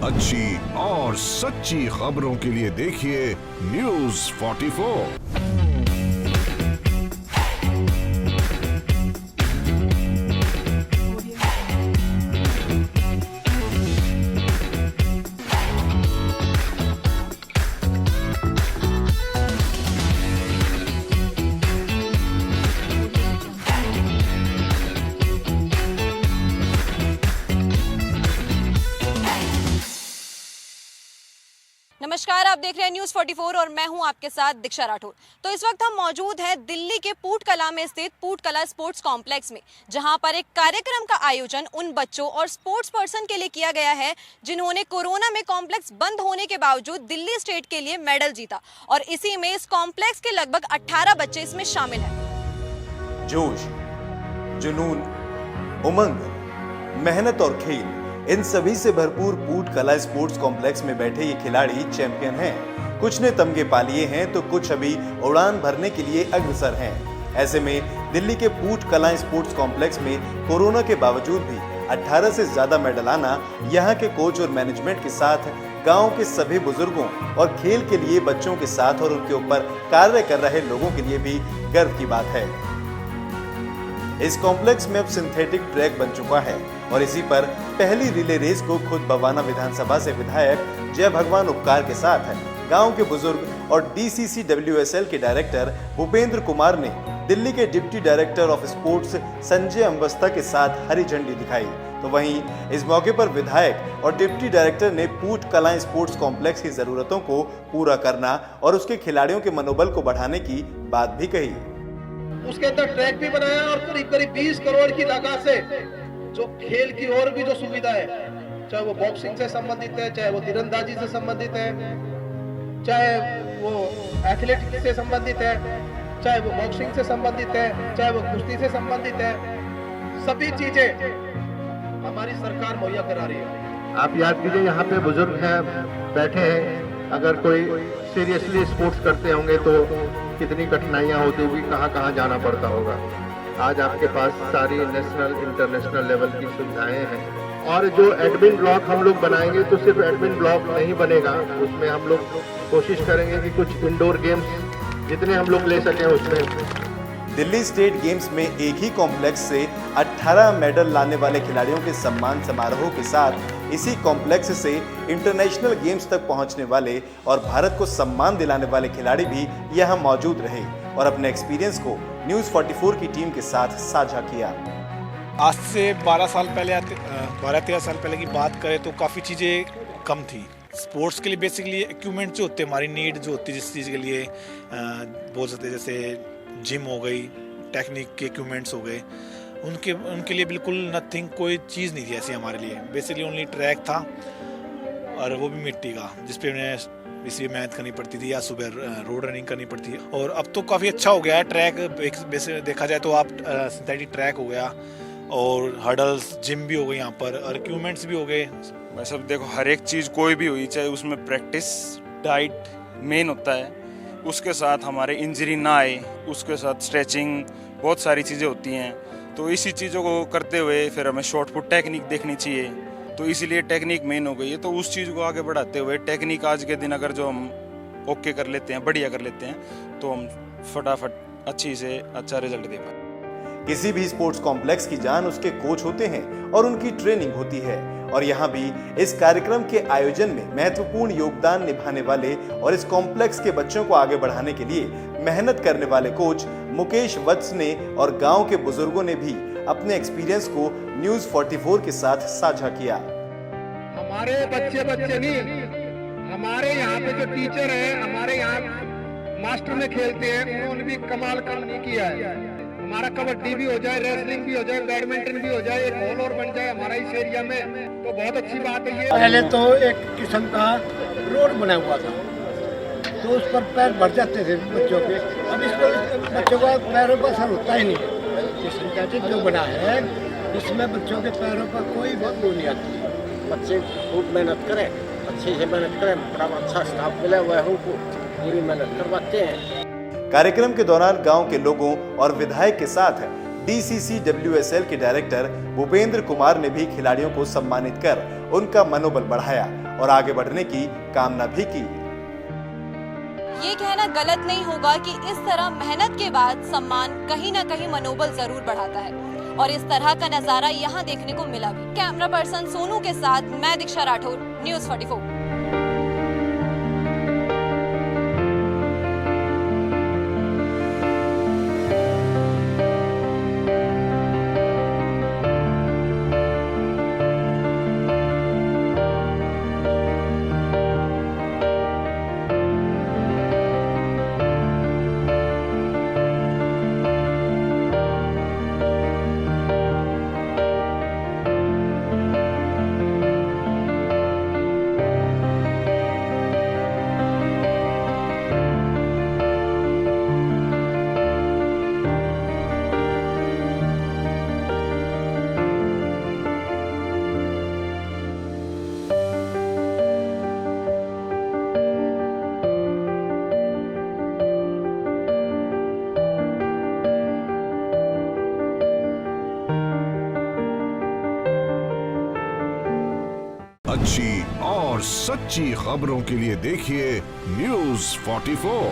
अच्छी और सच्ची खबरों के लिए देखिए News 44। नमस्कार, आप देख रहे हैं न्यूज़ 44 और मैं हूं आपके साथ दीक्षा राठौर। तो इस वक्त हम मौजूद हैं दिल्ली के पूटकला में स्थित पूटकला स्पोर्ट्स कॉम्प्लेक्स में, जहां पर एक कार्यक्रम का आयोजन उन बच्चों और स्पोर्ट्स पर्सन के लिए किया गया है जिन्होंने कोरोना में कॉम्प्लेक्स बंद होने के बावजूद दिल्ली स्टेट के लिए मेडल जीता। और इसी में इस कॉम्प्लेक्स के लगभग 18 बच्चे इसमें शामिल हैं। जोश, जुनून, उमंग, मेहनत और खेल, इन सभी से भरपूर पूटकला स्पोर्ट्स कॉम्प्लेक्स में बैठे ये खिलाड़ी चैंपियन हैं। कुछ ने तमगे पा लिए हैं तो कुछ अभी उड़ान भरने के लिए अग्रसर हैं। ऐसे में दिल्ली के पूटकला स्पोर्ट्स कॉम्प्लेक्स में कोरोना के बावजूद भी 18 से ज्यादा मेडल आना यहाँ के कोच और मैनेजमेंट के साथ गांव के सभी बुजुर्गों और खेल के लिए बच्चों के साथ और उनके ऊपर कार्य कर रहे लोगों के लिए भी गर्व की बात है। इस कॉम्प्लेक्स में अब सिंथेटिक ट्रैक बन चुका है और इसी पर पहली रिले रेस को खुद बवाना विधानसभा से विधायक जय भगवान उपकार के साथ गांव के बुजुर्ग और DCCWSL के डायरेक्टर भूपेंद्र कुमार ने दिल्ली के deputy director of sports Sanjay Ambasta के साथ हरी झंडी दिखाई। तो वहीं इस मौके पर विधायक और डिप्टी डायरेक्टर ने पूटकला स्पोर्ट्स कॉम्प्लेक्स की जरूरतों को पूरा करना और उसके खिलाड़ियों के मनोबल को बढ़ाने की बात भी कही। उसके अंदर ट्रैक भी बनाया और करीब 20 करोड़ की लागत से जो खेल की और भी जो सुविधा है, चाहे वो बॉक्सिंग से संबंधित है, चाहे वो तीरंदाजी से संबंधित है, चाहे वो एथलेटिक्स से संबंधित है, चाहे वो बॉक्सिंग से संबंधित है, चाहे वो कुश्ती से संबंधित है, सभी चीजें हमारी सरकार मुहैया करा रही है। आप याद कीजिए, यहाँ पे बुजुर्ग हैं, बैठे हैं, अगर कोई सीरियसली स्पोर्ट्स करते होंगे तो कितनी कठिनाइयाँ होती होगी, कहाँ जाना पड़ता होगा। आज आपके पास सारी नेशनल इंटरनेशनल लेवल की सुविधाएं हैं। और जो एडमिन ब्लॉक हम लोग बनाएंगे तो सिर्फ एडमिन ब्लॉक नहीं बनेगा, उसमें हम लोग कोशिश करेंगे कि कुछ इंडोर गेम्स जितने हम लोग ले सकें उसमें। दिल्ली स्टेट गेम्स में एक ही कॉम्प्लेक्स से 18 मेडल लाने वाले खिलाड़ियों के सम्मान समारोह के साथ इसी कॉम्प्लेक्स से इंटरनेशनल गेम्स तक पहुंचने वाले और भारत को सम्मान दिलाने वाले खिलाड़ी भी यहां मौजूद रहे और अपने एक्सपीरियंस को न्यूज़ 44 की टीम के साथ साझा किया। आज से 12-13 साल पहले की बात करें तो काफ़ी चीज़ें कम थी। स्पोर्ट्स के लिए बेसिकली इक्विपमेंट जो होते हैं, हमारी नीड जो होती है जिस चीज़ के लिए बोल सकते हैं, जैसे जिम हो गई, टेक्निक के इक्विपमेंट्स हो गए, उनके लिए बिल्कुल नथिंग, कोई चीज़ नहीं थी ऐसी हमारे लिए। बेसिकली ओनली ट्रैक था और वो भी मिट्टी का, जिस पे उन्हें इसलिए मेहनत करनी पड़ती थी या सुबह रोड रनिंग करनी पड़ती है। और अब तो काफ़ी अच्छा हो गया है ट्रैक, वैसे देखा जाए तो आप सिंथेटिक ट्रैक हो गया और हर्डल्स, जिम भी हो गई यहाँ पर और इक्विपमेंट्स भी हो गए। वैसे देखो, हर एक चीज़ कोई भी हुई, चाहे उसमें प्रैक्टिस, डाइट मेन होता है, उसके साथ हमारे इंजरी ना आए, उसके साथ स्ट्रेचिंग, बहुत सारी चीज़ें होती हैं। तो इसी चीज़ों को करते हुए फिर हमें शॉर्ट पुट टेक्निक देखनी चाहिए, तो इसीलिए टेक्निक मेन हो गई है। तो उस चीज़ को आगे बढ़ाते हुए टेक्निक आज के दिन अगर जो हम ओके कर लेते हैं, बढ़िया कर लेते हैं, तो हम फटाफट अच्छी से अच्छा रिजल्ट दे पाए। किसी भी स्पोर्ट्स कॉम्प्लेक्स की जान उसके कोच होते हैं और उनकी ट्रेनिंग होती है और यहाँ भी इस कार्यक्रम के आयोजन में महत्वपूर्ण योगदान निभाने वाले और इस कॉम्प्लेक्स के बच्चों को आगे बढ़ाने के लिए मेहनत करने वाले कोच मुकेश वत्स ने और गांव के बुजुर्गों ने भी अपने एक्सपीरियंस को न्यूज़ 44 के साथ साझा किया। हमारे बच्चे नहीं, हमारे यहाँ पे जो टीचर है, हमारे यहाँ मास्टर में खेलते हैं, उन्होंने भी कमाल काम नहीं किया है। हमारा कबड्डी भी हो जाए, रेसलिंग भी हो जाए, बैडमिंटन भी हो जाए, एक हॉल और बन जाए हमारा इस एरिया में, तो बहुत अच्छी बात है। ये पहले तो एक किस्म का रोड बना हुआ था तो उस पर पैर भर जाते थे बच्चों के। अब इस पर बच्चों का पैरों पर असर होता ही नहीं। ये सिंथेटिक जो बना है इसमें बच्चों के पैरों पर कोई बात नहीं आती। बच्चे खूब मेहनत करें, अच्छे से मेहनत करें, बड़ा अच्छा स्टाफ मिला हुआ है, उनको पूरी मेहनत करवाते हैं। कार्यक्रम के दौरान गांव के लोगों और विधायक के साथ DCCWSL के डायरेक्टर भूपेंद्र कुमार ने भी खिलाड़ियों को सम्मानित कर उनका मनोबल बढ़ाया और आगे बढ़ने की कामना भी की। ये कहना गलत नहीं होगा कि इस तरह मेहनत के बाद सम्मान कहीं ना कहीं मनोबल जरूर बढ़ाता है और इस तरह का नजारा यहाँ देखने को मिला भी। कैमरा पर्सन सोनू के साथ मैं दीक्षा राठौर, न्यूज़ 44। अच्छी और सच्ची खबरों के लिए देखिए न्यूज़ 44।